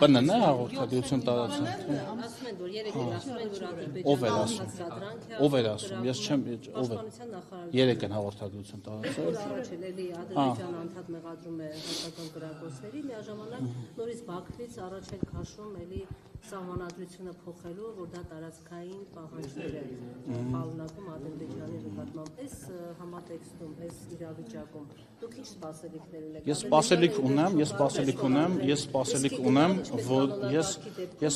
Բնն է հաղորդագրություն տարածել։ Ով էր ասում։ Ով էր ասում։ Ես չեմ ով է։ Երեք են հաղորդագրություն տարածել։ Առաջելելի Ադրբեջանը անդադ մեղադրում է հայկական գրագործների, միաժամանակ նորից Բաքվից առաջ են քաշում էլի սահմանադրությունը փոխելու, որ դա տարածքային պահանջներ է պարունակում Ադրբեջանի նկատմամբ։ Այս համատեքստում, այս իրավիճակում դուք ինչ սպասելիքներ ունեք։ Ես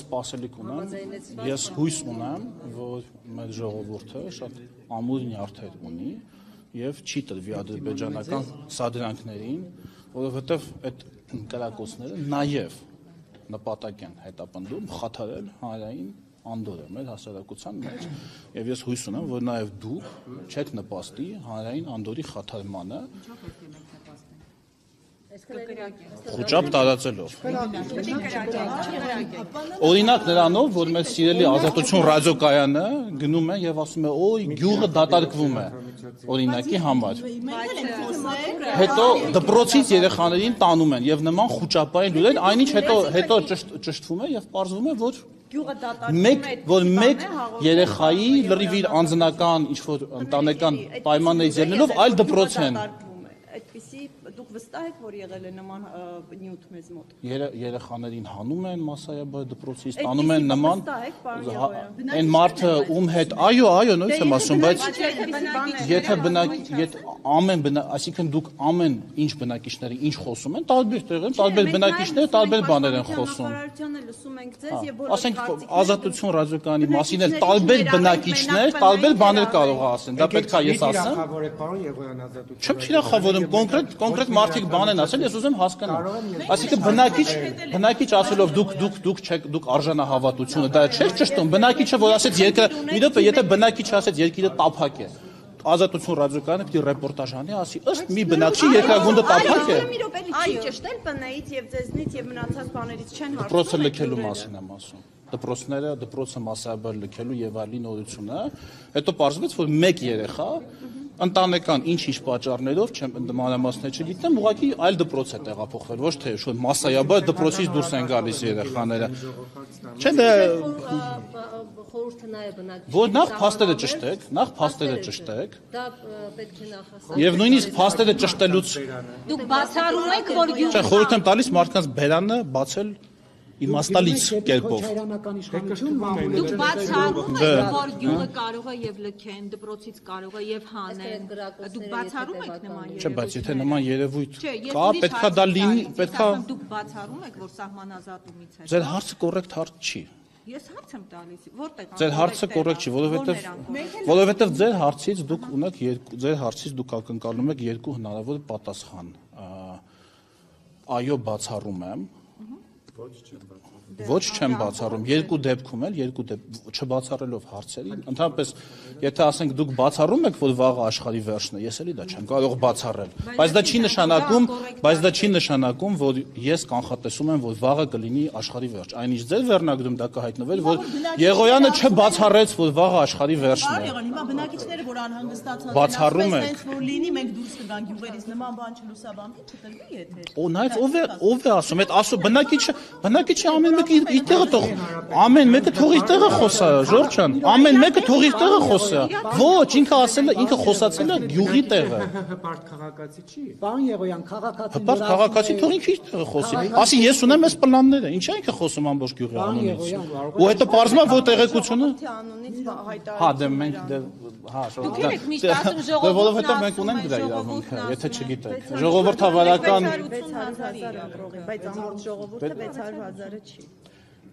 սպասելիք ունեմ, ես հույս ունեմ, որ մեր ժողովուրդը շատ ամուր նյարդեր ունի եւ չի տրվի ադրբեջանական սադրանքներին, որովհետեւ այդ կրակոցները նաեւ նպատակ են հետապնդում խաթարել հանրային անդորը մեր հասարակության մեջ եւ ես հույս ունեմ, որ նաեւ դուք չեք նպաստի հանրային անդորի խաթարմանը խոճապ տարածելով։ Օրինակ նրանով, որ մեր սիրելի Ազատություն ռադիոկայանը գնում է եւ ասում է, «Օй, գյուղը դատարկվում է» օրինակի համար։ Հետո դպրոցից երեխաներին տանում են եւ նման խոճապային լուրեր, այնինչ հետո ճշտվում է եւ պարզվում է, որ մեկ երեխայի լրիվ իր անձնական ինչ-որ ընտանեկան պայմաններից ելնելով այլ դպրոց են։ Այդպիսի դուք վստահ եք, որ եղել է նման նյութ մեզ մոտ։ Երեխաներին հանում են մասսայաբար դպրոցից, տանում են նման այն մարդը ում հետ, այո, նույնպես եմ ասում, բայց եթե այսինքն դուք ամեն ինչ բնակիչների ինչ խոսում են, տարբեր տեղերում, տարբեր բնակիչները տարբեր բաներ են խոսում։ Ասենք Ազատություն ռադիոկայանի մասին էլ տարբեր բնակիչներ տարբեր բաներ կարող է ասեն, դա պետք է ես ասեմ։ Չեմ թիրախավորում, կոնկրետ մարդիկ բան են ասել, ես ուզում հասկանամ։ Այսինքն բնակիչ ասելով դուք արժանահավատությունը, դա չէ՞ ճշտում։ Բնակիչը որ ասեց երկրը, եթե բնակիչը ասեց երկիրը տափակ է, Ազատություն ռադիոկայանը պիտի ռեպորտաժ անի, ասի ըստ մի բնակչի երկրագունդը տափակ է։ Չի ճշտել ՊՆ-ից եւ ձեզնից եւ մնացած բաներից չեն հարցնում։ Դպրոցը լքելու մասին եմ ասում։ Դպրոցը մասսայաբար լքելու եւ այլի նորությունը, հետո պարզվեց, որ մեկ երեխա ընտանեկան ինչ-ինչ պատճառներով չեմ մանրամասներ չգիտեմ, ուղղակի այլ դպրոց է տեղափոխվել, ոչ թե շուտ մասսայաբար դպրոցից դուրս են գալիս երեխաները։ Չէ՞ դա խորհուրդը նա է բնակիչ։ Որ նախ փաստերը ճշտեք։ Դա պետք է նախասահմանել։ Եվ նույնիսկ փաստերը ճշտելուց Դուք բացառում եք, որ գյուղը Չէ, խորհուրդ եմ տալիս մարդկանց բերանը բացել իմաստալից կերպով։ Դուք բացառում եք, որ գյուղը կարող է եւ լքեն, դպրոցից կարող է եւ հանեն։ Դուք բացառում եք նման երևույթ։ Չէ, բայց եթե նման երևույթ կա, պետքա դա լինի, պետքա Դուք բացառում եք, որ սահմանազատումից հետո։ Ձեր հարցը կոռեկտ հարց չի։ Ես հարց եմ տալիս, որտեղ։ Ձեր հարցը կոռեկտ չի, որովհետև ձեր հարցից դուք ակնկալում եք երկու հնարավոր պատասխան։ Այո, բացառում եմ։ Ոչ չեմ բացառում, երկու դեպքում էլ, չբացառելով հարցերին, ընդհանրապես, եթե ասենք դուք բացառում եք, որ վաղը աշխարհի վերջն է, ես էլի դա չեմ կարող բացառել, բայց դա չի նշանակում, որ ես կանխատեսում եմ, որ վաղը կլինի աշխարհի վերջ, այնինչ ձեր վերնագրում դա կհայտնվեր, որ Եղոյանը չբացառեց, որ վաղը աշխարհի վերջն է։ Հիմա բնակիչները, որ անհանգստացած Բացառում եք։ որ լինի, մենք դուրս կգանք գյուղերից, նման բան չլուսաբանվի, չտրվի եթե։ Օ, նայած ով է ասում, այդ ասում բնակիչը ամեն մեկը իր տեղը թող, ամեն մեկը թող իր տեղը խոսա, Ժորժ ջան, ամեն մեկը թող իր տեղը խոսա։ Ոչ, ինքը խոսացել է գյուղի տեղը։ Հպարտ քաղաքացի չի։ Պարոն Եղոյան, քաղաքացի։ Հպարտ քաղաքացի թող ինքը իր տեղը խոսի։ Ասի ես ունեմ այս պլանները, ինչա ինքը խոսում ամբողջ գյուղի անունից։ Ու հետո պարզվում է, որ տեղեկությունը Հա, դե մենք որովհետև մենք ունենք դրա իրավունքը, եթե չգիտեք։ Ժողովրդավարական 600,000 ընտրողի, բայց ամբողջ ժողովուրդը 600,000-ը չի։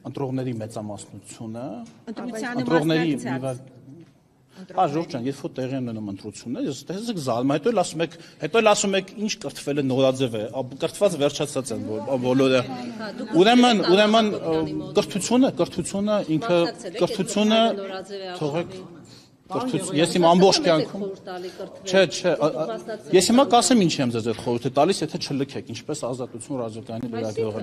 Ընտրողների մեծամասնությունը, ընտրողների Հա, Ժորժ ջան, երբ որ տեղի են ունենում ընտրություններ, ես զարմանում, հետո էլ ասում եք, ինչ կրթվել է նորաձև է, կրթված վերջացած են բոլորը։ Ուրեմն կրթությունը ինքը թողեք Ես իմ ամբողջ կյանքում Չէ, ես հիմա կասեմ ինչ եմ ձեզ այդ խորհուրդը տալիս, եթե չլքեք, ինչպես Ազատություն ռադիոկայանի լրագրողը